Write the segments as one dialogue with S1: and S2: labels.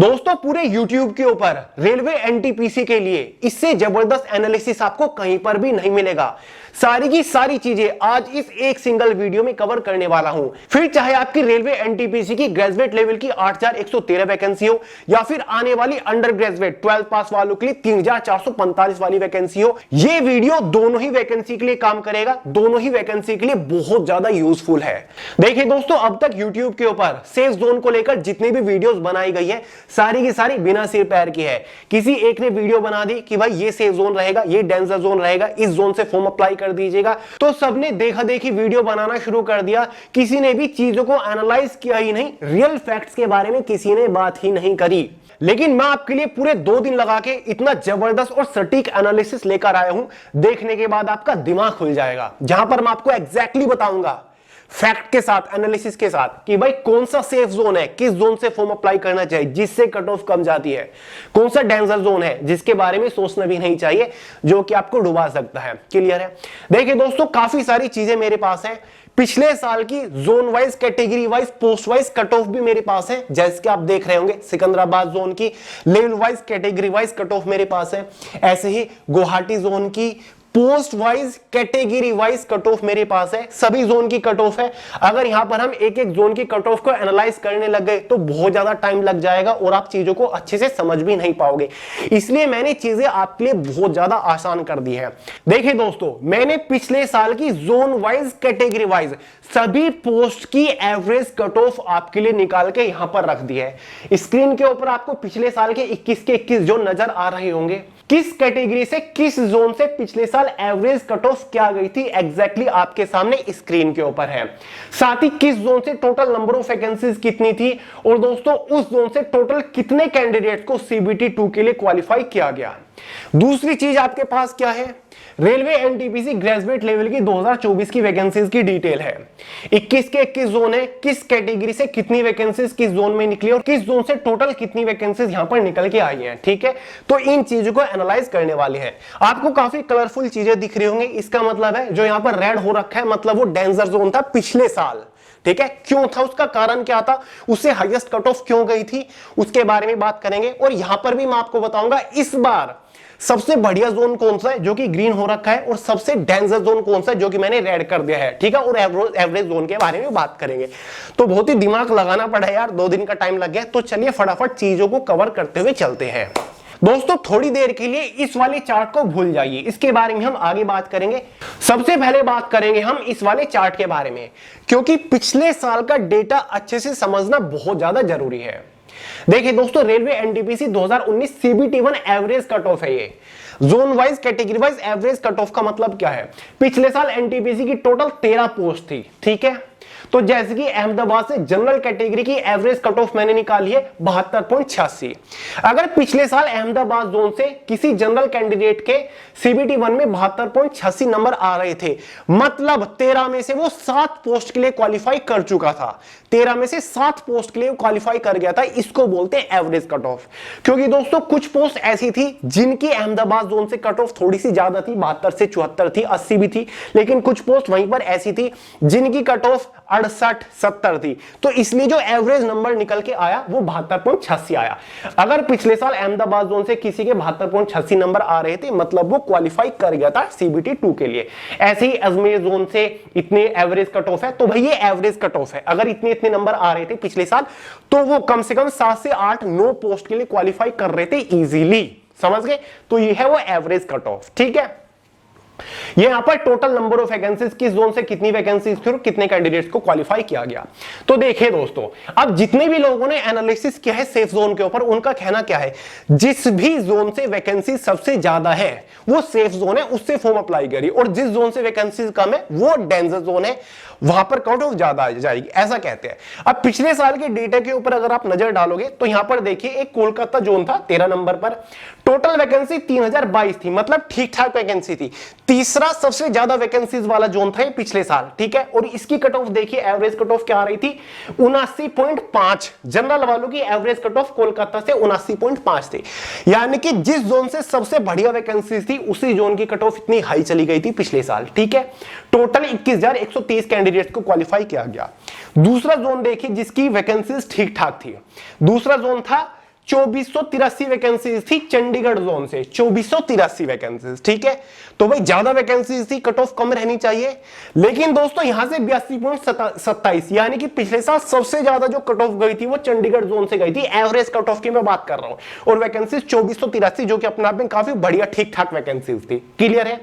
S1: दोस्तों पूरे YouTube के ऊपर रेलवे एनटीपीसी के लिए इससे जबरदस्त एनालिसिस आपको कहीं पर भी नहीं मिलेगा। सारी की सारी चीजें आज इस एक सिंगल वीडियो में कवर करने वाला हूं। फिर चाहे आपकी रेलवे एनटीपीसी की ग्रेजुएट लेवल की 8113 वैकेंसी हो या फिर आने वाली अंडर ग्रेजुएट 12 पास वालों के लिए 3445 वाली वैकेंसी हो, ये वीडियो दोनों ही वैकेंसी के लिए काम करेगा, दोनों ही वैकेंसी के लिए बहुत ज्यादा यूजफुल है। देखिए दोस्तों, अब तक यूट्यूब के ऊपर सेफ जोन को लेकर जितनी भी वीडियोस बनाई गई है सारी की सारी बिना सिर पैर की है। किसी एक ने वीडियो बना दी कि भाई ये सेफ जोन रहेगा, ये डेंजर जोन रहेगा, इस जोन से फॉर्म अप्लाई कर दीजिएगा, तो सबने देखा देखी वीडियो बनाना शुरू कर दिया। किसी ने भी चीजों को एनालाइज किया ही नहीं, रियल फैक्ट्स के बारे में किसी ने बात ही नहीं करी। लेकिन मैं आपके लिए पूरे 2 दिन लगा के इतना जबरदस्त और सटीक एनालिसिस लेकर आया हूं, देखने के बाद आपका दिमाग खुल जाएगा। जहां पर मैं आपको एग्जैक्टली बताऊंगा फैक्ट के साथ, एनालिसिस के साथ कि भाई कौन सा सेफ जोन है, किस जोन से फॉर्म अप्लाई करना चाहिए जिससे कट ऑफ कम जाती है, कौन सा डेंजर जोन है जिसके बारे में सोचना भी नहीं चाहिए, जो कि आपको डुबा सकता है। क्लियर है? देखिए दोस्तों, काफी सारी चीजें मेरे पास है। पिछले साल की zone wise, category wise, post wise cut off भी मेरे पास है, जैसे कि आप देख रहे होंगे सिकंदराबाद जोन की level wise, category wise cut off मेरे पास है। ऐसे ही गुवाहाटी जोन की post wise, category wise cut off मेरे पास है। सभी जोन की कट ऑफ है। अगर यहां पर हम एक एक जोन की कट ऑफ को एनालाइज करने लग गए तो बहुत ज्यादा टाइम लग जाएगा और आप चीजों को अच्छे से समझ भी नहीं पाओगे। इसलिए मैंने चीजें आपके लिए बहुत ज्यादा आसान कर दी है। देखिए दोस्तों, मैंने पिछले साल की जोन वाइज, कैटेगरी वाइज सभी पोस्ट की एवरेज कट ऑफ आपके लिए निकाल के यहां पर रख दी है। स्क्रीन के ऊपर आपको पिछले साल के 21 के 21 जोन नजर आ रहे होंगे। किस कैटेगरी से, किस जोन से पिछले साल एवरेज कट ऑफ क्या गई थी, एग्जैक्टली आपके सामने स्क्रीन के ऊपर है। साथ ही किस जोन से टोटल नंबर ऑफ वैकेंसीज कितनी थी और दोस्तों उस जोन से टोटल कितने कैंडिडेट को सीबीटी 2 के लिए क्वालिफाई किया गया। दूसरी चीज आपके पास क्या है, रेलवे एनटीपीसी ग्रेजुएट लेवल की 2024 की वैकेंसीज की डिटेल है। 21 के 21 जोन है, किस कैटेगरी से कितनी वैकेंसीज किस जोन में निकली और किस जोन से टोटल कितनी वैकेंसीज यहां पर निकल के आई हैं। ठीक है, तो इन चीजों को एनालाइज करने वाले हैं। आपको काफी कलरफुल चीजें दिख रही होंगी, इसका मतलब है जो यहां पर रेड हो रखा है मतलब वो डेंजर जोन था पिछले साल। ठीक है, क्यों था, उसका कारण क्या था, उससे हाईएस्ट कट ऑफ क्यों गई थी, उसके बारे में बात करेंगे। और यहां पर भी मैं आपको बताऊंगा इस बार सबसे बढ़िया जोन कौन सा है जो कि ग्रीन हो रखा है और सबसे डेंजर जोन कौन सा है जो कि मैंने रेड कर दिया है। ठीक है, और एवरेज जोन के बारे में बात करेंगे। तो बहुत ही दिमाग लगाना पड़ा यार, 2 दिन का टाइम लग गया। तो चलिए फटाफट चीजों को कवर करते हुए चलते हैं। दोस्तों थोड़ी देर के लिए इस वाले चार्ट को भूल जाइए, इसके बारे में हम आगे बात करेंगे। सबसे पहले बात करेंगे हम इस वाले चार्ट के बारे में, क्योंकि पिछले साल का डेटा अच्छे से समझना बहुत ज्यादा जरूरी है। देखिए दोस्तों, railway NTPC 2019 CBT 1 average cut off है। ये zone wise, category wise average cut off का मतलब क्या है, पिछले साल एनटीपीसी की टोटल 13 पोस्ट थी। ठीक है, तो जैसे कि अहमदाबाद से जनरल कैटेगरी की एवरेज कट ऑफ मैंने निकाली है 72.86। अगर पिछले साल अहमदाबाद जोन से किसी जनरल कैंडिडेट के सीबीटी 1 में 72.86 नंबर आ रहे थे, मतलब 13 में से वो 7 पोस्ट के लिए क्वालिफाई कर चुका था। 13 में से 7 पोस्ट के लिए क्वालिफाई कर गया था, इसको बोलते हैं एवरेज कट ऑफ। क्योंकि दोस्तों कुछ पोस्ट ऐसी थी जिनकी अहमदाबाद जोन से कट ऑफ थोड़ी सी ज्यादा थी, 72 से 74 थी, 80 भी थी, लेकिन कुछ पोस्ट वहीं पर ऐसी थी जिनकी कट ऑफ 68, 70 थी। तो इसलिए जो एवरेज नंबर निकल के आया वो 72.86 आया। अगर पिछले साल अहमदाबाद जोन से किसी के 72.86 नंबर आ रहे थे, मतलब वो क्वालिफाई कर गया था सीबीटी 2 के लिए। ऐसे ही अजमेर जोन से इतने एवरेज कट ऑफ है, तो भाई ये एवरेज कट ऑफ है। अगर इतने इतने नंबर आ रहे थे पिछले साल तो वो कम से कम 7 से 8, 9 पोस्ट के लिए क्वालिफाई कर रहे थे इजीली। समझ गए? तो ये है वो एवरेज कट ऑफ। ठीक है, ये यहां पर टोटल नंबर ऑफ वैकेंसीज, किस जोन से कितनी वैकेंसीज थी और कितने कैंडिडेट्स को क्वालिफाई किया गया। तो देखिए दोस्तों, अब जितने भी लोगों ने एनालिसिस किया है सेफ जोन के ऊपर, उनका कहना क्या है, जिस भी जोन से वैकेंसी सबसे ज्यादा है वो सेफ जोन है, उससे फॉर्म अप्लाई करिए, और जिस जोन से वैकेंसीज कम है वो डेंजर जोन है, वहां पर कट ऑफ ज्यादा आ जाएगी, ऐसा कहते हैं। अब पिछले साल के डेटा के ऊपर अगर आप नजर डालोगे तो यहां पर देखिए एक कोलकाता जोन था 13 नंबर पर, टोटल वैकेंसी 3022 थी, मतलब ठीक ठाक वैकेंसी थी। तीसरा सबसे ज्यादा वैकेंसीज वाला जोन था पिछले साल। ठीक है, और इसकी कट ऑफ देखिए, एवरेज कट ऑफ क्या आ रही थी, 79.5। जनरल वालों की एवरेज कट ऑफ कोलकाता से 79.5 थी, यानी कि जिस जोन से सबसे बढ़िया वैकेंसीज थी उसी जोन की कट ऑफ इतनी हाई चली गई थी पिछले साल। ठीक है, टोटल 21,130 कैंडिडेट्स को क्वालिफाई किया गया। दूसरा जोन देखिए जिसकी वैकेंसीज ठीक ठाक थी, दूसरा जोन था 2483 वैकेंसीज थी चंडीगढ़ जोन से, 2483 वैकेंसीज, ठीक है। तो भाई ज्यादा वैकेंसीज थी, कट ऑफ कम रहनी चाहिए। लेकिन दोस्तों यहां से 82.27 यानी कि पिछले साल सबसे ज्यादा जो कट ऑफ गई थी वो चंडीगढ़ जोन से गई थी। एवरेज कट ऑफ की मैं बात कर रहा हूं, और वैकेंसीज 2483 जो कि अपने आप में काफी बढ़िया ठीक ठाक वैकेंसीज थी। क्लियर है।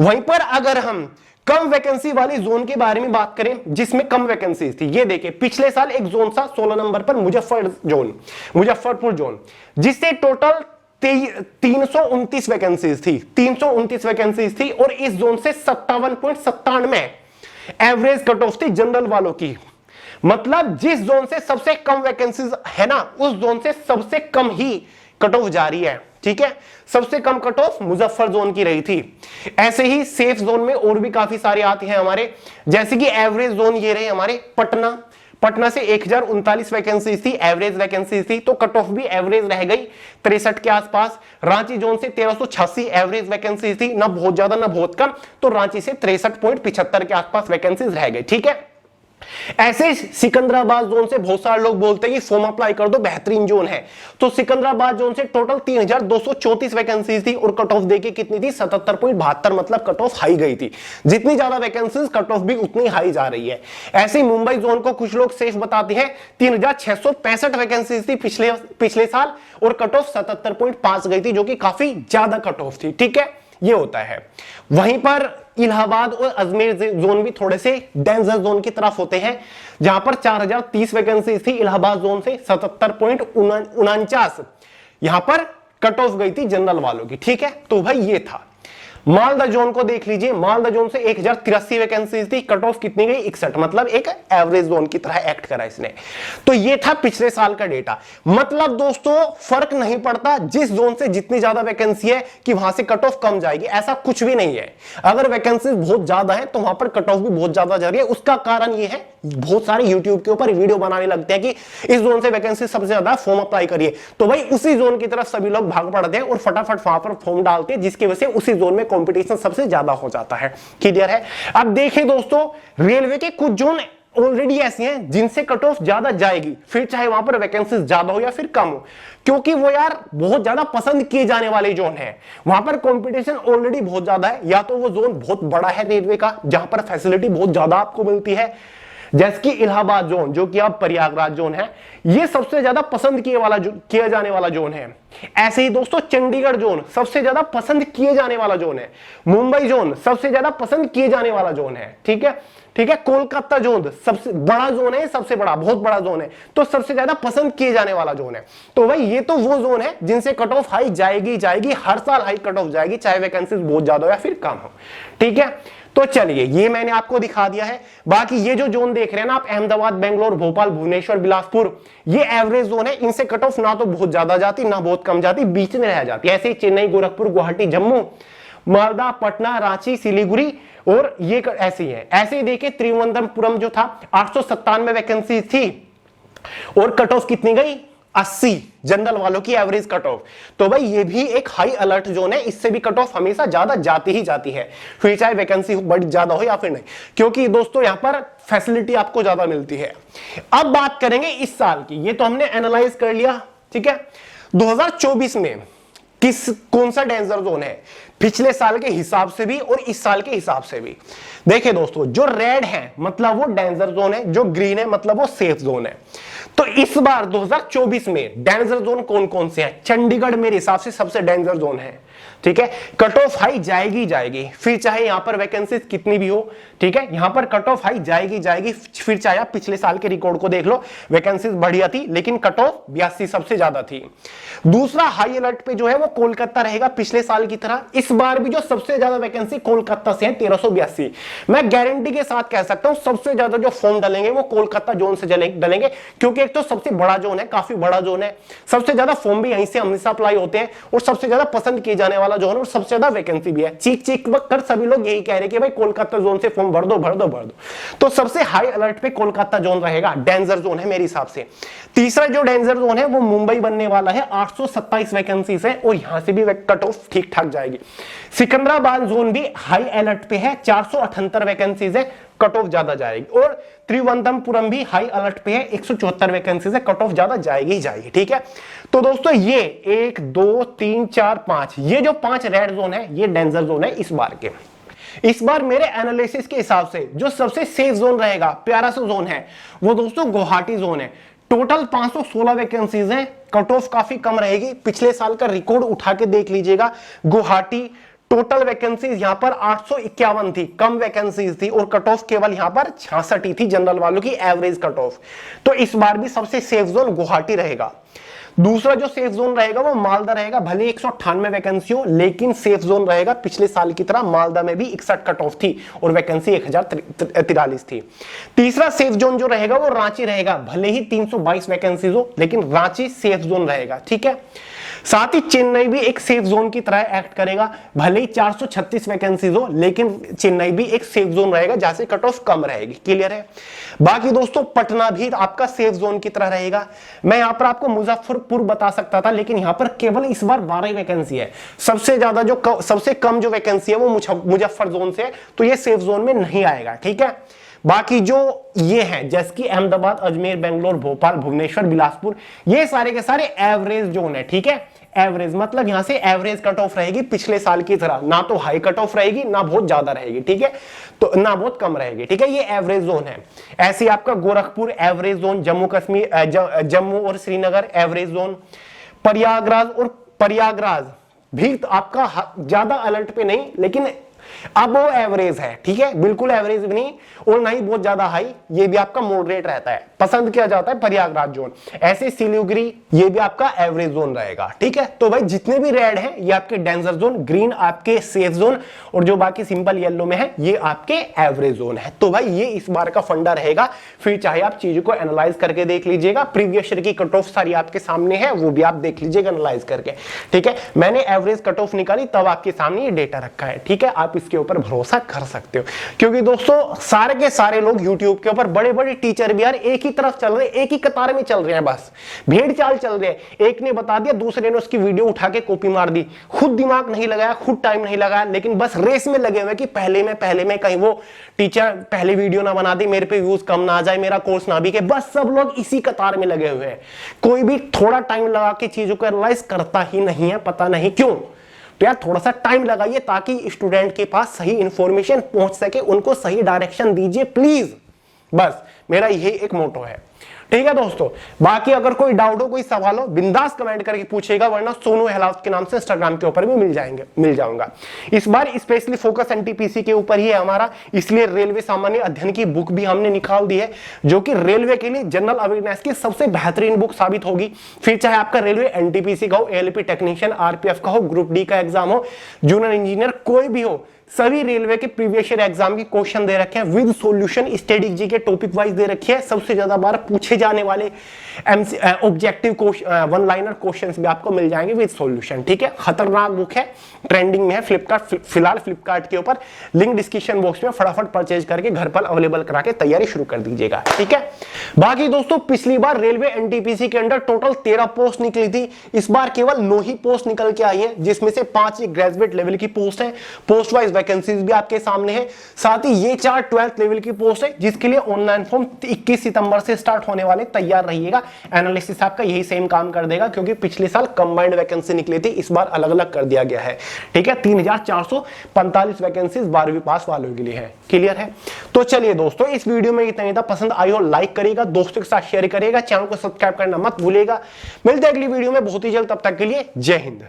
S1: वहीं पर अगर हम कम वैकेंसी वाली जोन के बारे में बात करें जिसमें कम वैकेंसीज थी, ये देखिए पिछले साल एक जोन था 16 नंबर पर, मुजफ्फरपुर जोन, जिससे टोटल 329 वैकेंसीज थी, 329 वैकेंसीज थी, और इस जोन से 57.97 एवरेज कट ऑफ थी जनरल वालों की। मतलब जिस जोन से सबसे कम वैकेंसीज है ना, उस जोन से सबसे कम ही कट ऑफ जारी है, ठीक है। सबसे कम कट ऑफ मुजफ्फर जोन की रही थी। ऐसे ही सेफ जोन में और भी काफी सारे आते हैं हमारे, जैसे कि एवरेज जोन ये रहे हमारे पटना से 1039 वैकेंसी थी, एवरेज वैकेंसी थी, तो कट ऑफ भी एवरेज रह गई 63 के आसपास। रांची जोन से 1386 एवरेज वैकेंसी थी, ना बहुत ज्यादा ना बहुत कम, तो रांची से 63.75 के आसपास वैकेंसीज रह गई, ठीक है। ऐसे सिकंदराबाद जोन से बहुत सारे लोग बोलते हैं कि फॉर्म अप्लाई कर दो, बेहतरीन जोन है, तो सिकंदराबाद जोन से टोटल 3234 वैकेंसीज थी, और कट ऑफ देखिए कितनी थी, 77.72, मतलब कट ऑफ हाई गई थी। जितनी ज्यादा वैकेंसीज कट ऑफ भी उतनी हाई जा रही है। ऐसे ही मुंबई जोन को कुछ लोग सेफ बताते हैं, 3665 वैकेंसीज थी पिछले साल, और कट ऑफ 77.5 गई थी, जो कि काफी ज्यादा कट ऑफ थी, ठीक है। ये होता है। वहीं पर इलाहाबाद और अजमेर जोन भी थोड़े से डेंजर जोन की तरफ होते हैं, जहां पर 4030 वैकेंसी थी इलाहाबाद जोन से, 77.49 यहां पर कट ऑफ गई थी जनरल वालों की, ठीक है। तो भाई ये था। मालदा जोन को देख लीजिए, मालदा जोन से 1083 वैकेंसीज थी, कट ऑफ कितनी गई, 61, मतलब एक एवरेज जोन की तरह एक्ट करा इसने। तो ये था पिछले साल का डेटा। मतलब दोस्तों फर्क नहीं पड़ता जिस जोन से जितनी ज्यादा वैकेंसी है कि वहां से कट ऑफ कम जाएगी, ऐसा कुछ भी नहीं है। अगर वैकेंसी बहुत ज्यादा है तो वहां पर कट ऑफ भी बहुत ज्यादा जा रही है। उसका कारण ये है, बहुत सारे यूट्यूब के ऊपर वीडियो बनाने लगते हैं कि इस जोन से वैकेंसी सबसे ज्यादा, फॉर्म अप्लाई करिए, तो भाई उसी जोन की तरफ सभी लोग भाग पड़ते हैं और फटाफट वहां पर फॉर्म डालते हैं, जिसकी वजह से उसी जोन में कंपटीशन सबसे ज्यादा हो जाता है। क्लियर है। अब देखें दोस्तों, रेलवे के कुछ जोन ऑलरेडी ऐसी हैं जिनसे कट ऑफ ज्यादा जाएगी, फिर चाहे वहां पर वैकेंसी ज्यादा हो या फिर कम हो, क्योंकि वो यार बहुत ज्यादा पसंद किए जाने वाले जोन है। वहां पर कंपटीशन ऑलरेडी बहुत ज्यादा है, या तो वो जोन बहुत बड़ा है रेलवे का, जहां पर फैसिलिटी बहुत ज्यादा आपको मिलती है, जैसे कि इलाहाबाद जोन, जो कि अब प्रयागराज जोन है, ये सबसे ज्यादा पसंद किया जाने वाला जोन है। ऐसे ही दोस्तों चंडीगढ़ जोन सबसे ज्यादा पसंद किए जाने वाला जोन है। मुंबई जोन सबसे ज्यादा पसंद किए जाने वाला जोन है, ठीक है, ठीक है। कोलकाता जोन सबसे बड़ा जोन है, सबसे बड़ा, बहुत बड़ा जोन है, तो सबसे ज्यादा पसंद किए जाने वाला जोन है। तो भाई ये तो वो जोन है जिनसे कट ऑफ हाई जाएगी, हर साल हाई कट ऑफ जाएगी, चाहे वैकेंसी बहुत ज्यादा हो या फिर कम हो, ठीक है। तो चलिए ये मैंने आपको दिखा दिया है। बाकी ये जो जोन देख रहे हैं ना आप, अहमदाबाद, बेंगलोर, भोपाल, भुवनेश्वर, बिलासपुर, ये एवरेज जोन है। इनसे कट ऑफ ना तो बहुत ज्यादा जाती ना बहुत कम जाती, बीच में रह जाती है। ऐसे ही चेन्नई, गोरखपुर, गुवाहाटी, जम्मू, मालदा, पटना, रांची, सिलीगुड़ी, और ये ऐसे ही है। ऐसे ही देखिए त्रिवेंद्रपुरम जो था 897 वैकेंसी थी, और कट ऑफ कितनी गई, 80 जनरल वालों की एवरेज कट ऑफ। तो भाई ये भी एक हाई अलर्ट जोन है, इससे भी कट ऑफ हमेशा ज्यादा जाती ही जाती है, फिर चाहे वैकेंसी बड़ी ज्यादा हो या फिर नहीं, क्योंकि दोस्तों यहां पर फैसिलिटी आपको ज्यादा मिलती है। अब बात करेंगे इस साल की, ये तो हमने एनालाइज कर लिया, ठीक है। 2024 में कौन सा डेंजर जोन है, पिछले साल के हिसाब से भी और इस साल के हिसाब से भी। देखिए दोस्तों, जो रेड है मतलब वो डेंजर जोन है, जो ग्रीन है मतलब वो सेफ जोन है। तो इस बार 2024 में डेंजर जोन कौन कौन से हैं? चंडीगढ़ मेरे हिसाब से सबसे डेंजर जोन है, ठीक है। कट ऑफ हाई जाएगी, फिर चाहे यहां पर वैकेंसी कितनी भी हो, ठीक है, यहां पर कट ऑफ हाई जाएगी, फिर चाहे आप पिछले साल के रिकॉर्ड को देख लो, वैकेंसी बढ़िया थी, लेकिन कट ऑफ 82 सबसे ज्यादा थी। दूसरा हाई अलर्ट पे जो है वो कोलकाता रहेगा, पिछले साल की तरह। इस बार भी जो सबसे ज्यादा वैकेंसी कोलकाता से है, 1382। मैं गारंटी के साथ कह सकता हूं सबसे ज्यादा जो फॉर्म डलेंगे वो कोलकाता जोन से डलेंगे, क्योंकि एक तो सबसे बड़ा जोन है, काफी बड़ा जोन है, सबसे ज्यादा फॉर्म भी यहीं से हमेशा अप्लाई होते हैं, और सबसे ज्यादा पसंद किए जाने वाला जोन, और सबसे ज्यादा वैकेंसी भी है। चीख कर सभी लोग यही कह रहे हैं कि भाई कोलकाता जोन से फॉर्म भर दो। तो सबसे हाई अलर्ट पे कोलकाता जोन रहेगा, डेंजर जोन है मेरे हिसाब से। तीसरा जो डेंजर जोन है वो मुंबई बनने वाला है, 827 वैकेंसी है, और यहां से भी कट ऑफ ठीक ठाक जाएगी। सिकंदराबाद जोन भी हाई अलर्ट पे है, 478 वैकेंसीज है, कट ऑफ ज्यादा जाएगी। और त्रिवंतपुरम भी हाई अलर्ट पे है, 174 वैकेंसी है, कट ऑफ ज्यादा जाएगी ही जाएगी। ठीक है, तो दोस्तों ये 1 2 3 4 5 ये जो 5 रेड जोन है ये डेंजर जोन है इस बार के। इस बार मेरे एनालिसिस के हिसाब से जो सबसे सेफ जोन रहेगा, प्यारा सा जोन है, वो दोस्तों गुवाहाटी जोन है। टोटल 516 वैकेंसीज हैं, कट ऑफ काफी कम रहेगी, पिछले साल का रिकॉर्ड उठा के देख लीजिएगा। गुवाहाटी टोटल वैकेंसीज यहां पर 851 थी, कम वैकेंसीज थी, और कट ऑफ केवल यहां पर 66 ही थी जनरल वालों की एवरेज कट ऑफ। तो इस बार भी सबसे सेफ जोन गुवाहाटी रहेगा। दूसरा जो सेफ जोन रहेगा वो मालदा रहेगा, भले 198 वैकेंसी हो लेकिन सेफ जोन रहेगा। पिछले साल की तरह मालदा में भी 61 कट ऑफ थी और वैकेंसी 1043 थी। तीसरा सेफ जोन जो रहेगा वो रांची रहेगा, भले ही 322 वैकेंसीज हो लेकिन रांची सेफ जोन रहेगा। ठीक है, साथ ही चेन्नई भी एक सेफ जोन की तरह एक्ट करेगा, भले ही 436 वैकेंसीज हो लेकिन चेन्नई भी एक सेफ जोन रहेगा जहां से कट ऑफ कम रहेगी। क्लियर है। बाकी दोस्तों पटना भी आपका सेफ जोन की तरह रहेगा। मैं यहां पर आपको मुजफ्फरपुर बता सकता था लेकिन यहां पर केवल इस बार 12 वैकेंसी है। सबसे ज्यादा जो सबसे कम जो वैकेंसी है वो मुजफ्फर जोन से है, तो ये सेफ जोन में नहीं आएगा। ठीक है, बाकी जो ये हैं जैसे कि अहमदाबाद, अजमेर, बेंगलोर, भोपाल, भुवनेश्वर, बिलासपुर, ये सारे के सारे एवरेज जोन है। ठीक है, एवरेज मतलब यहां से एवरेज कट ऑफ रहेगी पिछले साल की तरह, ना तो हाई कट ऑफ रहेगी ना बहुत ज्यादा रहेगी। ठीक है, तो ना बहुत कम रहेगी। ठीक है, ये एवरेज जोन है। ऐसे आपका गोरखपुर एवरेज जोन, जम्मू कश्मीर, जम्मू और श्रीनगर एवरेज जोन, प्रयागराज भी आपका ज्यादा अलर्ट पे नहीं लेकिन अब वो एवरेज है। ठीक है, बिल्कुल एवरेज भी नहीं और ना ही बहुत ज्यादा हाई, ये भी आपका मॉडरेट रहता है, पसंद किया जाता है प्रयागराज जोन। ऐसे सिलीगुड़ी ये भी आपका एवरेज जोन रहेगा। ठीक है, तो भाई जितने भी रेड हैं ये आपके डेंजर जोन, ग्रीन आपके सेफ जोन और जो बाकी सिंपल येलो में है ये आपके एवरेज जोन है। तो भाई ये इस बार का फंडा रहेगा। फिर चाहे आप चीजों को एनालाइज करके देख लीजिएगा, प्रीवियस ईयर की कट ऑफ सारी आपके सामने है, वो भी आप देख लीजिएगा एनालाइज करके। ठीक है, मैंने एवरेज कट ऑफ निकाली तब आपके सामने ये डेटा रखा है। ठीक है, आप इसके ऊपर भरोसा कर सकते हो क्योंकि दोस्तों सारे के सारे लोग YouTube के ऊपर, बड़े बड़े टीचर भी यार एक ही तरफ चल रहे हैं, एक ही कतार में चल रहे हैं, बस भेड़ चाल चल रहे हैं। एक ने बता दिया, दूसरे ने उसकी वीडियो उठा के कॉपी मार दी, खुद दिमाग नहीं लगाया, खुद टाइम नहीं लगाया, लेकिन बस रेस में लगे हुए कि पहले में कहीं वो टीचर पहले वीडियो ना बना दे, मेरे पे व्यूज कम ना आ जाए, मेरा कोर्स ना बिके। बस सब लोग इसी कतार में लगे हुए हैं, कोई भी थोड़ा टाइम लगा के चीजों को एनालाइज करता ही नहीं है, पता नहीं क्यों। तो यार थोड़ा सा टाइम लगाइए ताकि स्टूडेंट के पास सही इंफॉर्मेशन पहुंच सके, उनको सही डायरेक्शन दीजिए प्लीज। बस मेरा यही एक मोटो है। ठीक है दोस्तों, बाकी अगर कोई डाउट हो, कोई सवाल हो, बिंदास कमेंट करके पूछेगा, वरना सोनू अहलावत के नाम से इंस्टाग्राम के ऊपर भी मिल जाऊंगा। इस बार स्पेशली फोकस एनटीपीसी के ऊपर ही है हमारा, इसलिए रेलवे सामान्य अध्ययन की बुक भी हमने निकाल दी है जो कि रेलवे के लिए जनरल अवेयरनेस की सबसे बेहतरीन बुक साबित होगी। फिर चाहे आपका रेलवे एनटीपीसी का हो, एएलपी टेक्नीशियन, आरपीएफ का हो, ग्रुप डी का एग्जाम हो, जूनियर इंजीनियर कोई भी हो, सभी रेलवे के प्रीवियस ईयर एग्जाम की क्वेश्चन दे रखे हैं विद सॉल्यूशन, स्टडी जी के टॉपिक वाइज दे रखे हैं। सबसे ज्यादा बार पूछे जाने वाले ऑब्जेक्टिव वन लाइनर क्वेश्चंस भी आपको मिल जाएंगे विद सॉल्यूशन। ठीक है, खतरनाक बुक है, ट्रेंडिंग में है फ्लिपकार्ट, फिलहाल फ्लिपकार्ट के ऊपर, लिंक डिस्क्रिप्शन बॉक्स में, फटाफट परचेज करके घर पर अवेलेबल करा के तैयारी शुरू कर दीजिएगा। ठीक है, बाकी दोस्तों पिछली बार रेलवे एनटीपीसी के अंडर टोटल 13 पोस्ट निकली थी, इस बार केवल 9 ही पोस्ट निकल के आई है, जिसमें से 5 ग्रेजुएट लेवल की पोस्ट है। पोस्ट वाइज वैकेंसीज भी आपके सामने है, साथ ही ये 4 12th लेवल की पोस्ट है जिसके लिए ऑनलाइन फॉर्म 21 सितंबर से स्टार्ट होने वाले, तैयार रहिएगा। एनालिसिस आपका यही सेम काम कर देगा क्योंकि पिछले साल कंबाइंड वैकेंसी निकली थी, इस बार अलग अलग कर दिया गया है। ठीक है, 3445 वैकेंसीज 12वीं पास वालों के लिए है। क्लियर है, तो चलिए दोस्तों इस वीडियो में इतना ही था। पसंद आई हो लाइक करिएगा, दोस्तों के साथ शेयर करिएगा, चैनल को सब्सक्राइब करना मत भूलिएगा। मिलते हैं अगली वीडियो में बहुत ही जल्द, तब तक के लिए जय हिंद।